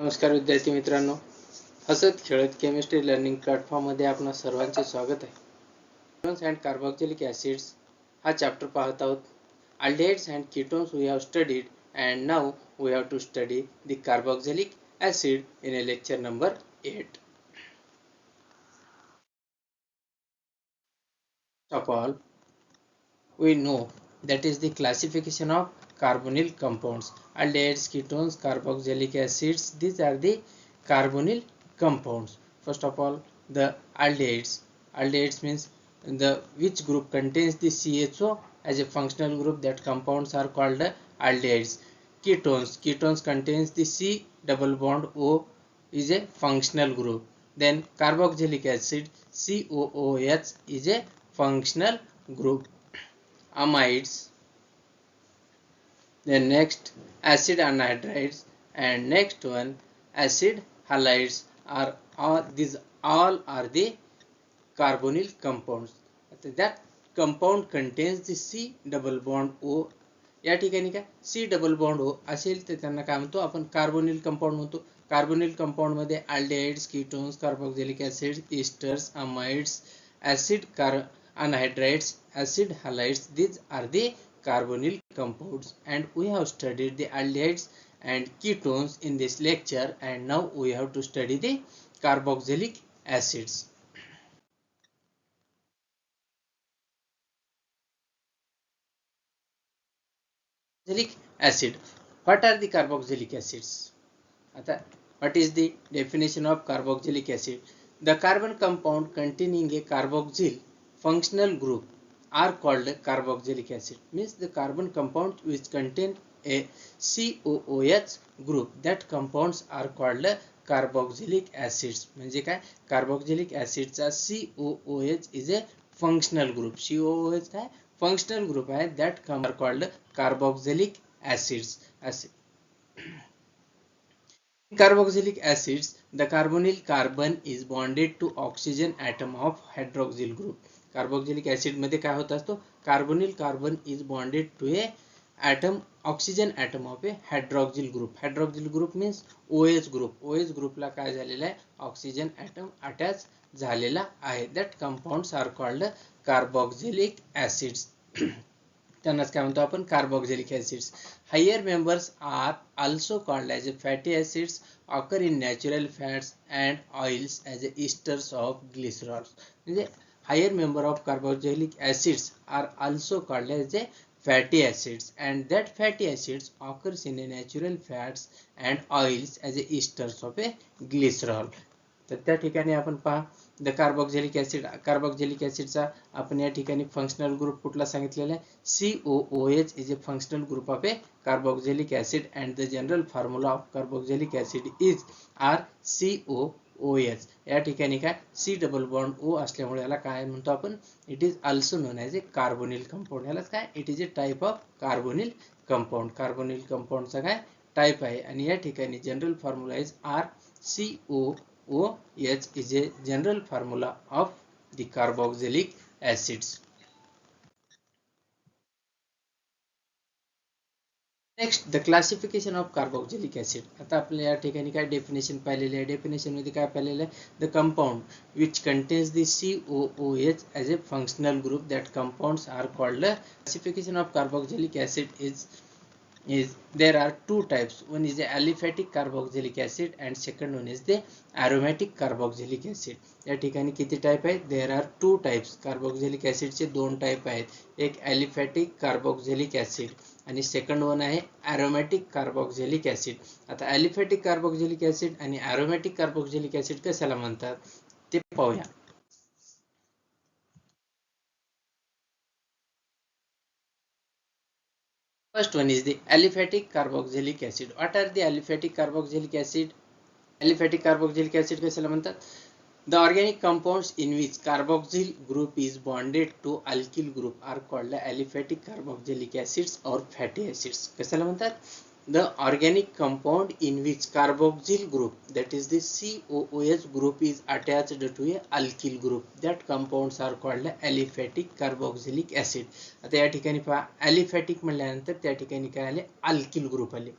नमस्कार विद्यार्थी मित्रांनो, हसत खेळत केमिस्ट्री लर्निंग प्लॅटफॉर्म मध्ये आपणा सर्वांचे स्वागत आहे. कीटोन्स अँड कार्बोक्सिलिक ऍसिड्स हा चॅप्टर पाहत आहोत. Aldehydes and ketones we have studied and now we have to study the carboxylic acid in a lecture number 8. First of all, we know that is the classification of carbonyl compounds. Aldehydes, ketones, carboxylic acids, these are the carbonyl compounds. First of all, the aldehydes. Aldehydes means the which group contains the CHO as a functional group. That compounds are called aldehydes. Ketones contains the C double bond O is a functional group. Then carboxylic acid COOH is a functional group. Amides, then next acid anhydrides, and next one acid halides are all, these all are the carbonyl compounds. That compound contains the C double bond O. या ठिकाणी काय C double bond O असेल तर त्यांना काय म्हणतो आपण carbonyl compound म्हणतो. कार्बोनिल कंपाऊंड मध्ये aldehydes, ketones, carboxylic acid, इस्टर्स, amides, acid anhydrides, acid halides, these are the carbonyl compounds. And we have studied the aldehydes and ketones in this lecture, and now we have to study the carboxylic acids. Carboxylic acid. What are the carboxylic acids? What is the definition of carboxylic acid? The carbon compound containing a carboxyl functional group are called carboxylic acid. Means the carbon compound which contain a COOH group, that compounds are called carboxylic acids. म्हणजे काय carboxylic acid चा COOH is a functional group. COOH काय functional group आहे. that are called carboxylic acids. Carboxylic acids, the carbonyl carbon is bonded to oxygen atom of hydroxyl group. Carboxylic acid मध्ये काय होत असतो, carbonyl carbon is bonded to a atom, oxygen atom of a hydroxyl group. Hydroxyl group means OH group. OH group ला काय झालेला आहे, oxygen atom attach झालेला आहे. That compounds are called carboxylic acids. त्यांनाच काय म्हणतो आपण carboxylic acids. Higher members are also called as fatty acids, occur in natural fats and oils as esters of glycerols. म्हणजे higher member of carboxylic acids are also called as a fatty acids, and that fatty acids occurs in a natural fats and oils as esters of a glycerol. तर त्या ठिकाणी आपण पहा the carboxylic acid. Carboxylic ऍसिडचा आपण या ठिकाणी functional group कुठला सांगितलेला आहे, COOH is a functional group of A carboxylic acid, and the general formula of carboxylic acid is RCOOH. या ठिकाणी काय C डबल बॉन्ड O असल्यामुळे याला काय म्हणतो आपण, it is also known as a carbonyl compound. यालाच काय, it is a type of carbonyl compound. Carbonyl कंपाऊंडचा काय टाइप आहे, आणि या ठिकाणी general formula is RCOOH is a general formula of the carboxylic acids. Next, the classification of carboxylic acid. आता आपल्या या ठिकाणी काय डेफिनेशन पाहिलेले आहे. डेफिनेशन मध्ये काय पाहिलेलं आहे, the compound which contains the COOH as a functional group, that compounds are called. Classification of carboxylic acid is there are two types. One is the aliphatic carboxylic acid and second one is the aromatic carboxylic acid. या ठिकाणी किती type आहेत, there are two types. Carboxylic acid चे दोन type आहेत. एक aliphatic carboxylic acid आणि second one आहे aromatic carboxylic acid. आता aliphatic carboxylic acid आणि aromatic carboxylic acid कशाला म्हणतात ते पाहूया. First one is the aliphatic carboxylic acid. What are the aliphatic carboxylic acid? Aliphatic carboxylic acid कशाला म्हणतात, the organic compounds in which carboxyl group is bonded to alkyl group are called aliphatic carboxylic acids or fatty acids. कशाला म्हणतात, the organic compound in which carboxyl group, that is the COOH group, is attached to a alkyl group, that compounds are called aliphatic carboxylic acid. आता या ठिकाणी पहा aliphatic म्हणल्यानंतर त्या ठिकाणी काय आले, alkyl group आले.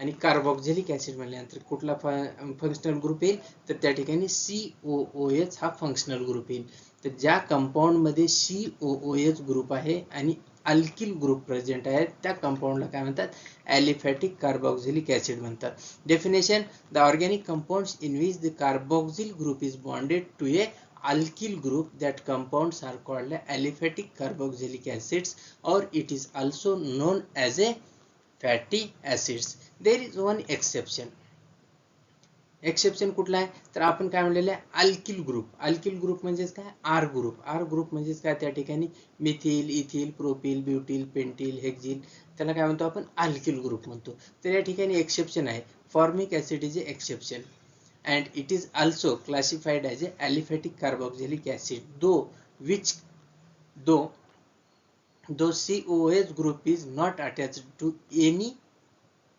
आणि कार्बोक्झिलिक ऍसिड म्हणल्यानंतर कुठला फंक्शनल ग्रुप येईल, तर त्या ठिकाणी COOH हा फंक्शनल ग्रुप येईल. तर ज्या कंपाऊंड मध्ये COOH ग्रुप आहे आणि अल्किल ग्रुप प्रेझेंट आहे त्या कंपाऊंडला काय म्हणतात, ॲलिफॅटिक कार्बोक्झिलिक ऍसिड म्हणतात. Definition: the organic compounds in which the carboxyl group is bonded to a alkyl group, that compounds are called aliphatic carboxylic acids, or it is also known as a fatty acids. There is one exception. Exception कुठला आहे, तर आपण काय म्हणलेलं आहे, alkyl group. Alkyl group म्हणजेच काय, R group. R group म्हणजेच काय, त्या ठिकाणी मिथिल, इथिल, प्रोपिल, ब्युटिल, पेंटिल, हेक्झिल, त्याला काय म्हणतो आपण, अल्किल ग्रुप म्हणतो. तर या ठिकाणी एक्सेप्शन आहे, formic acid is A exception and it is also classified as a aliphatic carboxylic acid, though COOH group is not attached to any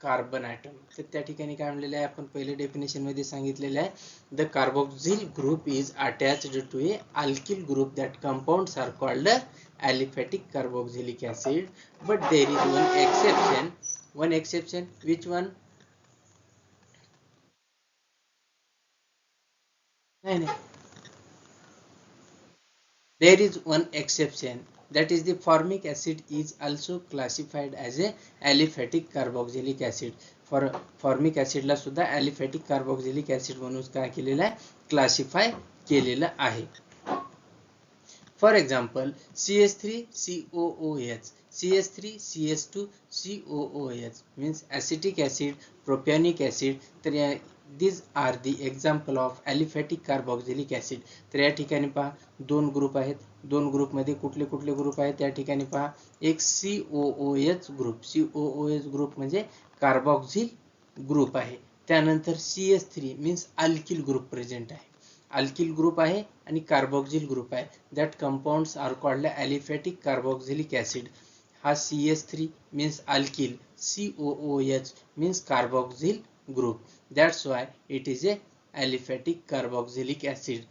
carbon atom. तर त्या ठिकाणी काय म्हणलेलं आहे, आपण पहिले डेफिनेशन मध्ये सांगितलेलं आहे, the carboxyl group is attached to a alkyl group, that compounds are called aliphatic carboxylic acid, but there is one exception. Which one? नाही नाही, there is one exception, that is the formic acid is also classified as a aliphatic carboxylic acid. For formic acid ला सुद्धा aliphatic carboxylic acid म्हणून काय केलेलं आहे, classify केलेलं आहे. For example CH3COOH, CH3CH2COOH means acetic acid, propionic acid. तर these are the example of aliphatic carboxylic acid. तर या ठिकाणी पहा दोन ग्रुप आहेत, दोन ग्रुप मध्ये कुठले कुठले ग्रुप आहेत, त्या ठिकाणी पहा एक COOH ग्रुप. COOH ग्रुप म्हणजे कार्बोक्सिल ग्रुप आहे. त्यानंतर CH3 means alkyl group present आहे. अल्किल ग्रुप आहे आणि कार्बोक्सिल ग्रुप आहे. That compounds are called aliphatic carboxylic acid. हा CH3 means alkyl, COOH means carboxyl group. That's why it is a aliphatic carboxylic acid.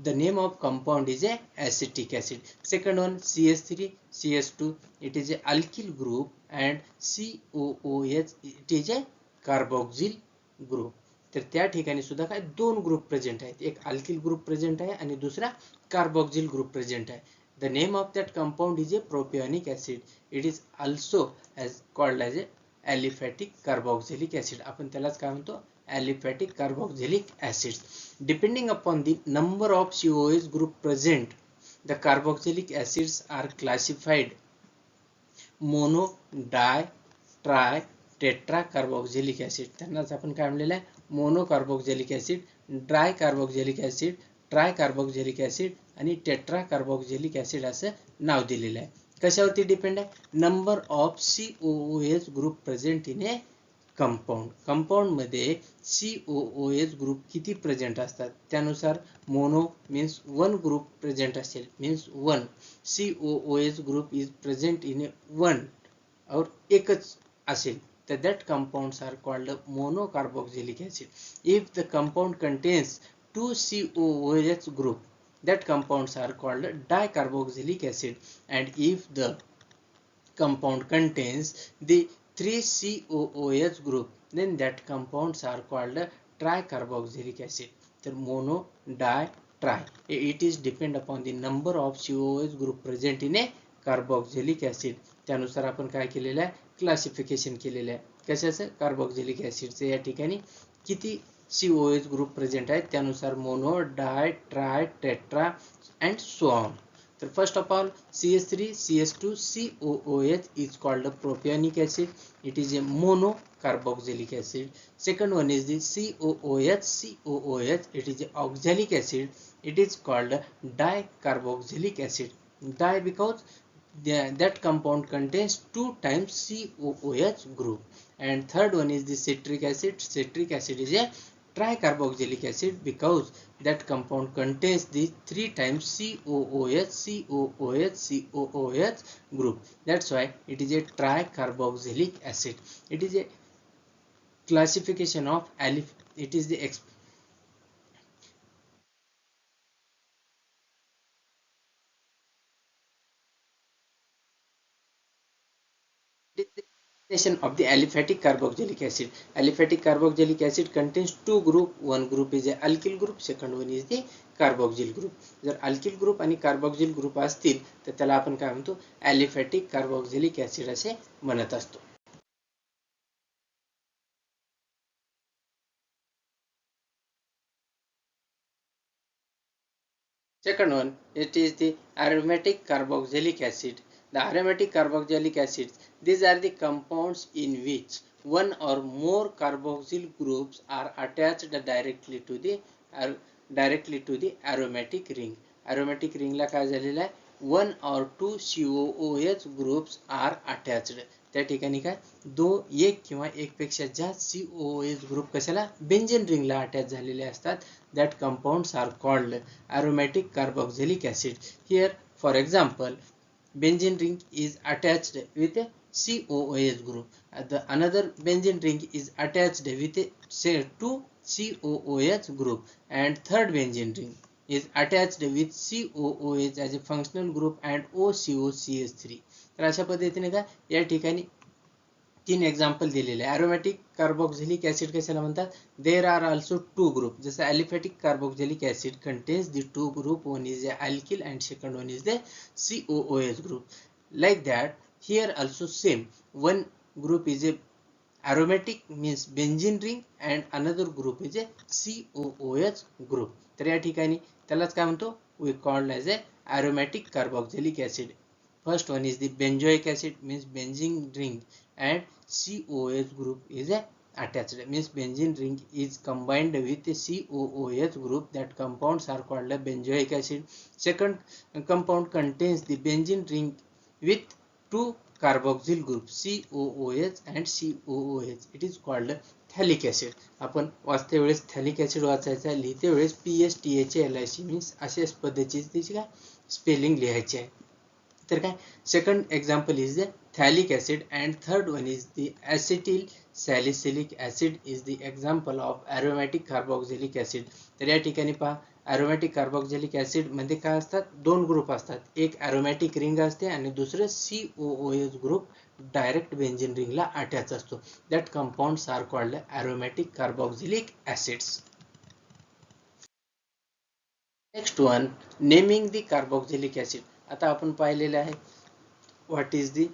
The name of compound is a acetic acid. Second one CH3 CH2, it is a alkyl group, and COOH it is a carboxyl group. तर त्या ठिकाणी सुद्धा काय दोन group present आहेत, एक alkyl group present आहे आणि दुसरा कार्बोक्सिल ग्रुप प्रेझेंट आहे. The name of that compound is a propionic acid. It is also called as a aliphatic carboxylic acid. आपण त्यालाच काय म्हणतो, aliphatic carboxylic acid. Depending upon the number of COOH group present, the carboxylic acids are classified mono, di, tri, tetra carboxylic acid. त्यांनाच आपण काय म्हणलेलं आहे, mono carboxylic acid, di carboxylic acid, tri carboxylic acid आणि tetra carboxylic acid असं नाव दिलेलं आहे. कशावरती डिपेंड आहे, number of COOH group present in a compound. Compound मध्ये COOH ग्रुप किती प्रेझेंट असतात त्यानुसार mono means one group present असेल, means one COOH group is present in a one or एकच असेल, तर that compounds are called monocarboxylic acid. If the compound contains two COOH group, that compounds are called dicarboxylic acid. And if the compound contains the three COOH group, then that compounds are called tricarboxylic acid. तर mono, di, tri, it is depend upon the number of COOH group present in a carboxylic acid. त्यानुसार आपण काय केलेलं आहे, classification केलेलं आहे. कशाचं, carboxylic ऍसिडचं. या ठिकाणी किती COOH ग्रुप प्रेझेंट आहेत त्यानुसार mono, di, tri, tetra and so on. तर first of all CH3 CH2 COOH is called a propionic acid. It is a mono carboxylic acid. Second one is the COOH. It is a oxalic acid. It is called dicarboxylic acid. Di because that compound contains two times COOH group. And third one is the citric acid. Citric acid is a tricarboxylic acid because that compound contains the three times COOH group. That's why it is a tricarboxylic acid. It is a classification of it is the of the aliphatic carboxylic acid. Aliphatic carboxylic acid contains two group. One group is a alkyl group, second one is the carboxyl group. जर alkyl group आणि carboxyl group असतील तर त्याला आपण काय म्हणतो, aliphatic carboxylic acid असे म्हणत असतो. Second one, it is the aromatic carboxylic acid. The aromatic carboxylic acids, these are the compounds in which one or more carboxyl groups are attached directly to the aromatic ring. Aromatic ring ला काय झालेलं आहे, one or two COOH groups are attached. त्या ठिकाणी काय एक किंवा एक पेक्षा जास्त COOH ग्रुप कशाला बेंझीन रिंगला अटॅच झालेले असतात. That compounds are called aromatic carboxylic acid. Here for example, benzene ring is attached with a COOH group. The another benzene ring is attached with a say 2 COOH group, and third benzene ring is attached with COOH as a functional group and OCOCH3. तर अशा पद्धतीने का या ठिकाणी तीन example दिलेले आहे. Aromatic carboxylic acid कशाला म्हणतात, there are also two group. जसं aliphatic carboxylic acid contains the two group, one is the alkyl and second one is the COOH group. Like that here also same, one group is a aromatic means benzene ring and another group is a COOH group. तर या ठिकाणी त्यालाच काय म्हणतो, we called as a aromatic carboxylic acid. First one is the benzoic acid means benzene ring and COOH group is a attached, means benzene ring is combined with a COOH group. That compounds are called a benzoic acid. Second compound contains the benzene ring with two carboxyl group COOH and COOH. It is called thalic acid. आपण वाचते वेळेस थॅलिक acid वाचायचा, लिहिते वेळेस PSTHALIC means अशाच पद्धतीची काय spelling लिहायची आहे. तर काय second example is the phthalic acid and third one is the acetyl salicylic acid is the example of aromatic carboxylic acid. तर या ठिकाणी पहा, ॲरोमॅटिक कार्बोक्सिलिक ऍसिड मध्ये काय असतात, दोन ग्रुप असतात. एक ॲरोमॅटिक रिंग असते आणि दुसरं COOH ग्रुप डायरेक्ट बेंझीन रिंगला अटॅच असतो. That compounds are called aromatic carboxylic acids. Next one, naming the carboxylic acid. आता आपण पाहिलेले आहे what is the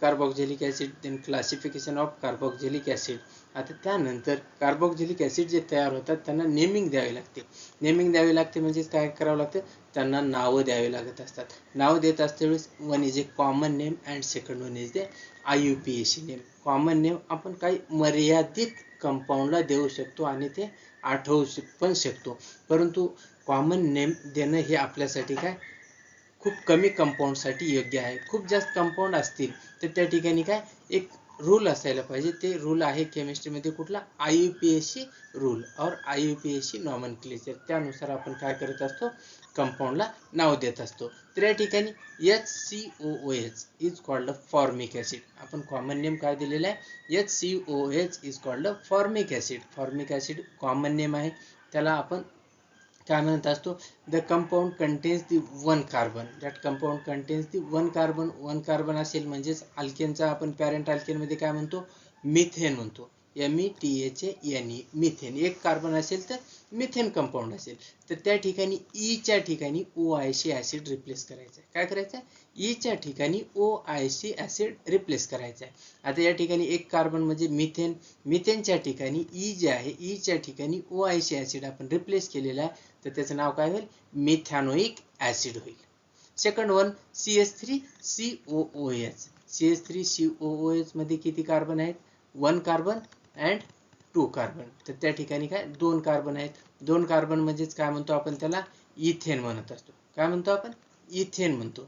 carboxylic acid, then classification of carboxylic acid. आता त्यानंतर कार्बोक्सिलिक ऍसिड जे तयार होतात त्यांना नेमिंग द्यावी लागते. नेमिंग द्यावी लागते म्हणजे काय करावं लागतं, त्यांना नावं द्यावी लागत असतात. नाव देत असतेवेळेस one is a common name and second one is the IUPAC name. Common name आपण काही मर्यादित कंपाऊंडला देऊ शकतो आणि ते आठवू पण शकतो, परंतु कॉमन नेम देणं हे आपल्यासाठी काय खूप कमी कंपाऊंडसाठी योग्य आहे. खूप जास्त कंपाऊंड असतील तर त्या ठिकाणी काय एक रूल असायला पाहिजे. ते रूल आहे केमिस्ट्रीमध्ये कुठला, IUPAC रूल और IUPAC नॉमनक्लेचर. त्यानुसार आपण काय करत असतो, कंपाऊंडला नाव देत असतो. तर या ठिकाणी HCOOH is called formic acid. आपण कॉमन नेम काय दिलेला आहे, HCOOH is called formic acid. Formic acid common name आहे, त्याला आपण काय म्हणत असतो, the compound contains the one carbon. That compound contains the one carbon. One carbon असेल म्हणजेच अल्केनचा आपण पॅरेंट अल्केनमध्ये काय म्हणतो, मिथेन म्हणतो. METHANE methane. एक कार्बन असेल तर मिथेन कंपाऊंड असेल, तर त्या ठिकाणी ईच्या ठिकाणी OIC ऍसिड रिप्लेस करायचं आहे. काय करायचं आहे, ईच्या ठिकाणी OIC ऍसिड रिप्लेस करायचं आहे. आता या ठिकाणी एक कार्बन म्हणजे मिथेन, मिथेनच्या ठिकाणी ई जे आहे, ईच्या ठिकाणी OIC ऍसिड आपण रिप्लेस केलेला आहे, तर त्याचं नाव काय होईल, मिथॅनोइक ऍसिड होईल. Second one CH3COOH. CH3COOH मध्ये किती कार्बन आहेत, one carbon and two carbon. तर त्या ठिकाणी काय दोन कार्बन आहेत. दोन कार्बन म्हणजेच काय म्हणतो आपण त्याला, इथेन म्हणत असतो. काय म्हणतो आपण, इथेन म्हणतो.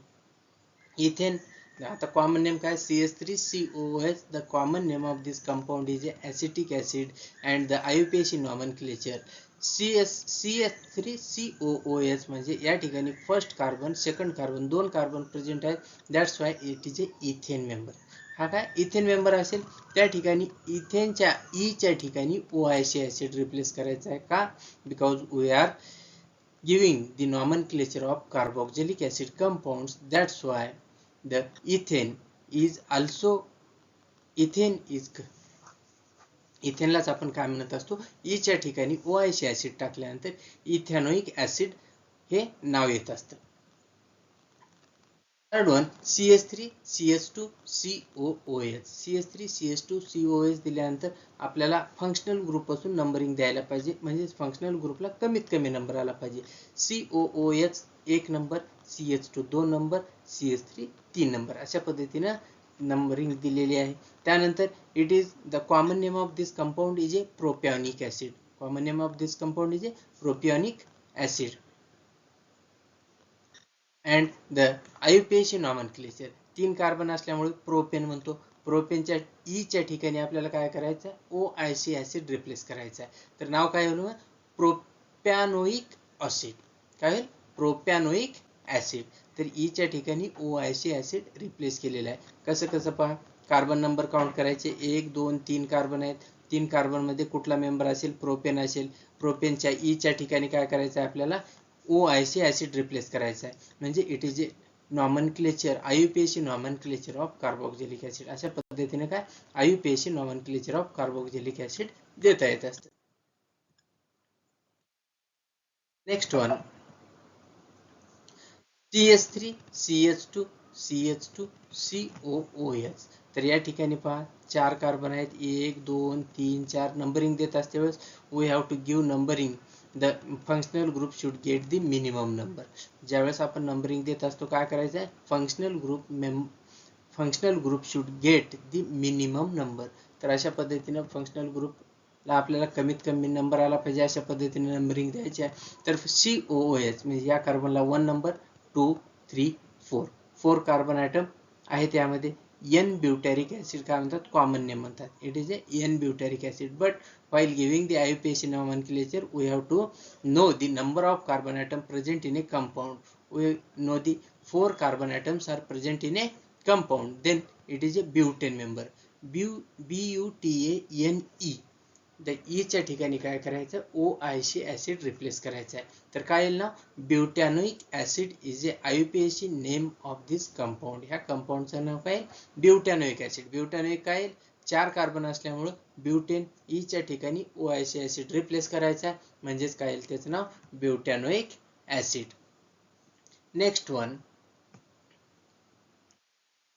इथेन. आता कॉमन नेम काय, CH3COOH. The common name of this compound is acetic acid and the IUPAC nomenclature CH3COOH म्हणजे या ठिकाणी फर्स्ट कार्बन सेकंड कार्बन दोन कार्बन प्रेझेंट आहेत. That's why it is A ethane member. हा काय ethane member असेल, त्या ठिकाणी इथेनच्या ईच्या ठिकाणी OIC ऍसिड रिप्लेस करायचा आहे. का, because we are giving the nomenclature of carboxylic acid compounds. That's why the ethane is also ethane is, इथेनलाच आपण काय म्हणत असतो, ईच्या ठिकाणी OIC ऍसिड टाकल्यानंतर इथेनोइक ऍसिड हे नाव येत असतं. Third one CH3 CH2 COOH. CH3 CH2 COOH दिल्यानंतर आपल्याला फंक्शनल ग्रुप पासून नंबरिंग द्यायला पाहिजे, म्हणजे फंक्शनल ग्रुपला कमीत कमी नंबर आला पाहिजे. COOH 1 number, CH2 2 number, CH3 3 number, अशा पद्धतीने नंबरिंग दिलेली आहे. त्यानंतर it is the common name of this compound is a propionic acid. Common name of this compound is a propionic acid. And the IUPAC nomenclature, 3 carbon असल्यामुळे propane म्हणतो. प्रोपेनच्या ईच्या ठिकाणी आपल्याला काय करायचं आहे, OIC ऍसिड रिप्लेस करायचं आहे. तर नाव काय होईल, प्रोपॅनोइक ऍसिड. काय होईल, प्रोपॅनोइक ऍसिड. तर ईच्या ठिकाणी OIC ऍसिड रिप्लेस केलेलं आहे. कसं कसं पहा, कार्बन नंबर काउंट करायचे, 1 2 3 कार्बन आहेत. 3 कार्बन मध्ये कुठला मेंबर असेल, प्रोपेन असेल. प्रोपेनच्या ईच्या ठिकाणी काय करायचं आहे, आपल्याला OIC ऍसिड रिप्लेस करायचा आहे. म्हणजे it is A nomenclature, IUPAC nomenclature of carboxylic acid. अशा पद्धतीने काय IUPAC nomenclature of carboxylic acid देता येत असते. Next one CH3 CH2 CH2 COOH. तर या ठिकाणी पहा 4 कार्बन आहेत, 1 2 3 4 नंबरिंग देत असते वेळेस we have to give numbering. The functional group should get the minimum number. ज्यावेळेस आपण नंबरिंग देत असतो काय करायचं आहे, functional group should get the minimum number. तर अशा पद्धतीने फंक्शनल ग्रुपला आपल्याला कमीत कमी नंबर आला पाहिजे, अशा पद्धतीने नंबरिंग द्यायची आहे. तर COOH म्हणजे या कार्बनला 1 नंबर, 2 3 4 4 कार्बन ॲटम आहे. त्यामध्ये N ब्युटॅरिक ऍसिड काय म्हणतात, कॉमन नेम म्हणतात. It is a N butyric acid. But while giving the IUPAC nomenclature we have to know the number of carbon atom present in a compound. We know the 4 carbon atoms are present in a compound, then it is a butane member. BUTANE. The ईच्या ठिकाणी काय करायचं, OIC acid replace करायचं आहे. तर काय येईल ना, butanoic acid is a IUPAC name of this compound. ह्या कंपाऊंडचं नाव काय, ब्युटॅनोइक ऍसिड. ब्युटॅनोइक काय येईल, 4 कार्बन असल्यामुळे ब्युटेन ईच्या ठिकाणी OIC ऍसिड रिप्लेस करायचा, म्हणजेच काय येईल, त्याचं नाव ब्युटॅनोइक ऍसिड. नेक्स्ट वन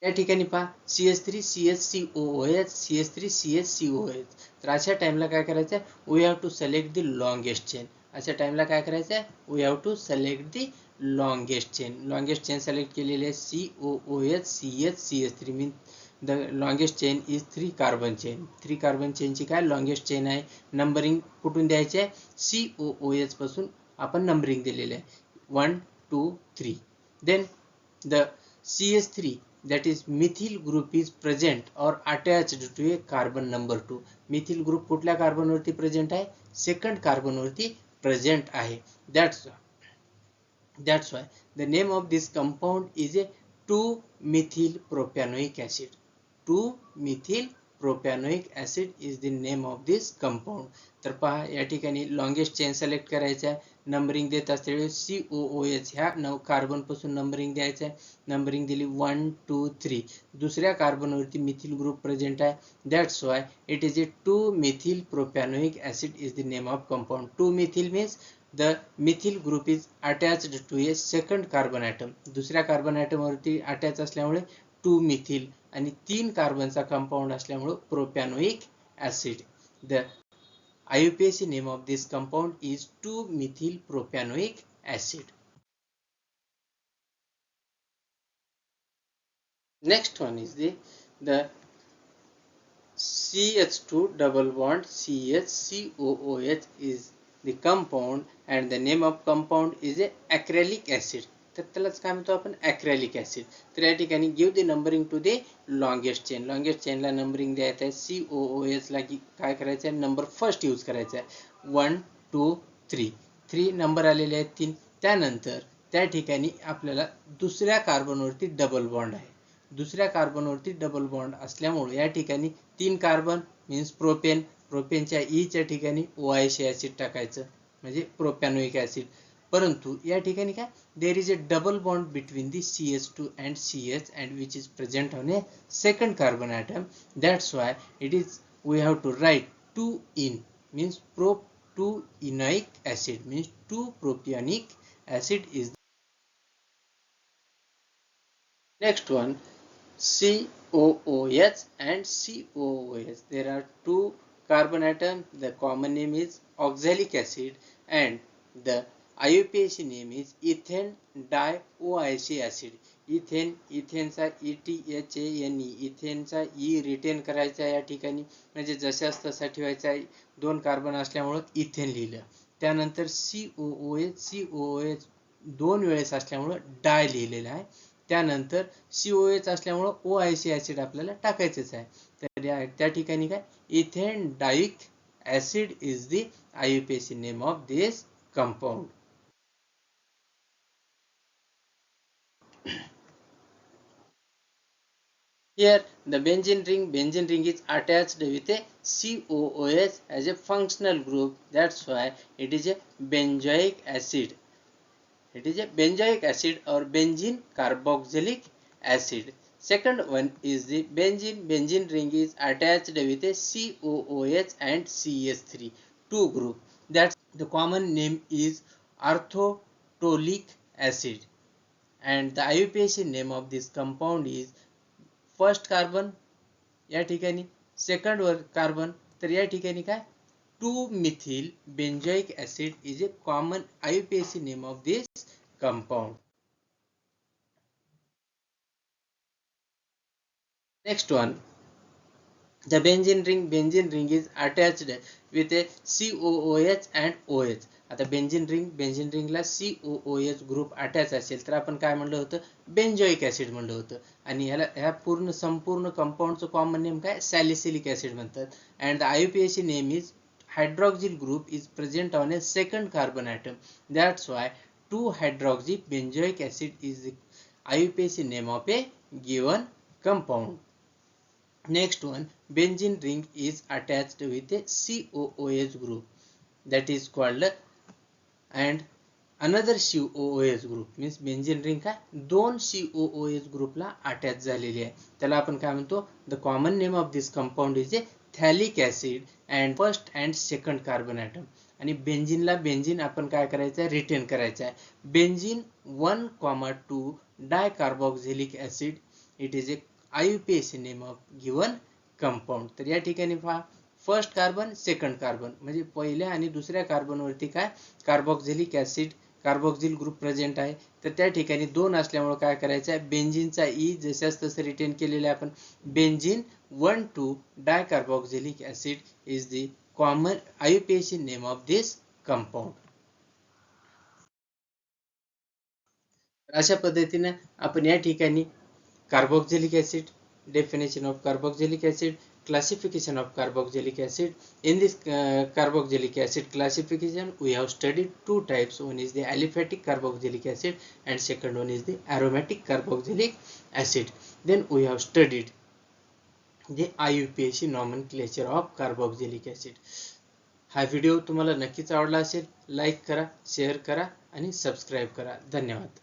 या ठिकाणी पहा CH3 CHCOOH CH3 CHCOOH. तर अशा टाइमला काय करायचं, we have to select the longest chain. अशा टाइमला काय करायचं, we have to select the longest chain. Longest chain select केलेली आहे COOH CH CH3 mean the longest chain is 3 carbon chain. 3 carbon चेनची काय लॉंगेस्ट चेन आहे. नंबरिंग कुठून द्यायची आहे, COOH पासून आपण नंबरिंग दिलेले आहे 1 2 3. Then the CH3 that is methyl group is present or attached to a carbon number 2. Methyl group कुठल्या कार्बन वरती प्रेझेंट आहे, सेकंड कार्बन वरती प्रेझेंट आहे. that's why the name of this compound is a 2-methyl propanoic acid. 2-methyl propanoic acid is the name of this compound. तर पहा या ठिकाणी longest chain select करायचं आहे. नंबरिंग देत असते COOH ह्या 9 कार्बन पासून नंबरिंग द्यायचं आहे. नंबरिंग दिली 1 2 3. दुसऱ्या कार्बन वरती मिथिल ग्रुप प्रेझेंट आहे. That's why it is A 2-methyl propanoic acid is the name of compound. 2-methyl means the methyl group is attached to a second carbon atom. दुसऱ्या carbon atom वरती attach असल्यामुळे 2-methyl आणि 3 कार्बनचा compound असल्यामुळे propanoic acid. The IUPAC name of this compound is 2-methyl propanoic acid. Next one is the CH2 double bond CH-COOH is the compound and the name of compound is a acrylic acid. तर त्यालाच काय म्हणतो आपण, acrylic acid. तर या ठिकाणी give the numbering to the longest chain. Longest चेनला numbering द्यायचं आहे. COOH ला काय करायचं आहे, नंबर फर्स्ट यूज करायचा आहे 1 2 3. 3 नंबर आलेले आहेत 3. त्यानंतर त्या ठिकाणी आपल्याला दुसऱ्या कार्बनवरती डबल बॉन्ड आहे. दुसऱ्या कार्बनवरती डबल बॉन्ड असल्यामुळे या ठिकाणी 3 कार्बन मीन्स प्रोपेन. प्रोपेनच्या ईच्या ठिकाणी OIC ऍसिड टाकायचं म्हणजे प्रोपॅनोइक ऍसिड. परंतु या ठिकाणी काय, there is a double bond between the CH2 and CH and which is present on a second carbon atom. That's why it is, we have to write 2-in means prop-2-enoic acid means 2-propionic acid is. Next one, COOH and COOH. There are two carbon atoms. The common name is oxalic acid and the IUPAC name is ethane dioic acid. इथेनचा ETHANE, इथेनचा E retain करायचा या ठिकाणी, म्हणजे जशाच तसा ठेवायचा आहे. दोन कार्बन असल्यामुळे इथेन लिहिलं. त्यानंतर COOH दोन वेळेस असल्यामुळे डाय लिहिलेलं आहे. त्यानंतर COH असल्यामुळे OIC ऍसिड आपल्याला टाकायचंच आहे. तर त्या ठिकाणी काय, ethane dioic acid is the IUPAC name of this compound. Here the benzene ring is attached with a COOH as a functional group. That's why it is a benzoic acid. It is a benzoic acid or benzene carboxylic acid. Second one is the benzene ring is attached with a COOH and CH3 two group. That's the common name is orthotolic acid and the IUPAC name of this compound is first carbon या ठिकाणी, second वर carbon, तर या ठिकाणी काय 2-methyl benzoic acid is a common IUPAC name of this compound. Next one, the benzene ring is attached with a COOH and OH. आता benzene रिंगला COOH group attach असेल तर आपण काय म्हणलं होतं, बेंजोइक ऍसिड म्हणलं होतं. आणि ह्या संपूर्ण कंपाऊंडचं कॉमन नेम काय, सॅलिसिलिक ऍसिड म्हणतात. And the IUPAC name is hydroxyl group is present on A second carbon item. That's why 2-hydroxy benzoic acid is the IUPAC name of a given compound. Next one, benzene ring is attached with a COOH group, that is called, and another COOH group means benzene ring काय दोन COOH ग्रुपला attach झालेली आहे. त्याला आपण काय म्हणतो, the common name of this compound is a phthalic acid and first and second carbon atom. आणि बेंझिनला बेंझिन आपण काय करायचं, रिटेन करायचं आहे. Benzene 1,2 dicarboxylic acid, it is a IUPAC name of given compound. तर या ठिकाणी पहा, फर्स्ट कार्बन सेकंड कार्बन म्हणजे पहिल्या आणि दुसऱ्या कार्बन वरती काय कार्बोक्झिलिक ऍसिड कार्बोक्झिल ग्रुप प्रेझेंट आहे. तर त्या ठिकाणी दोन असल्यामुळे काय करायचं आहे, बेंझिनचा E जशाच तसं रिटेन केलेलं आहे आपण. Benzene 1,2 dicarboxylic acid is the common IUPAC name of this compound. अशा पद्धतीने आपण या ठिकाणी carboxylic acid, definition of carboxylic acid, classification of carboxylic acid. In this carboxylic acid classification we have studied two types. One is the aliphatic carboxylic acid and second one is the aromatic carboxylic acid. Then we have studied the IUPAC nomenclature of carboxylic acid. हा video तुम्हाला नक्कीच आवडला असेल. Like करा, share करा आणि subscribe करा. धन्यवाद.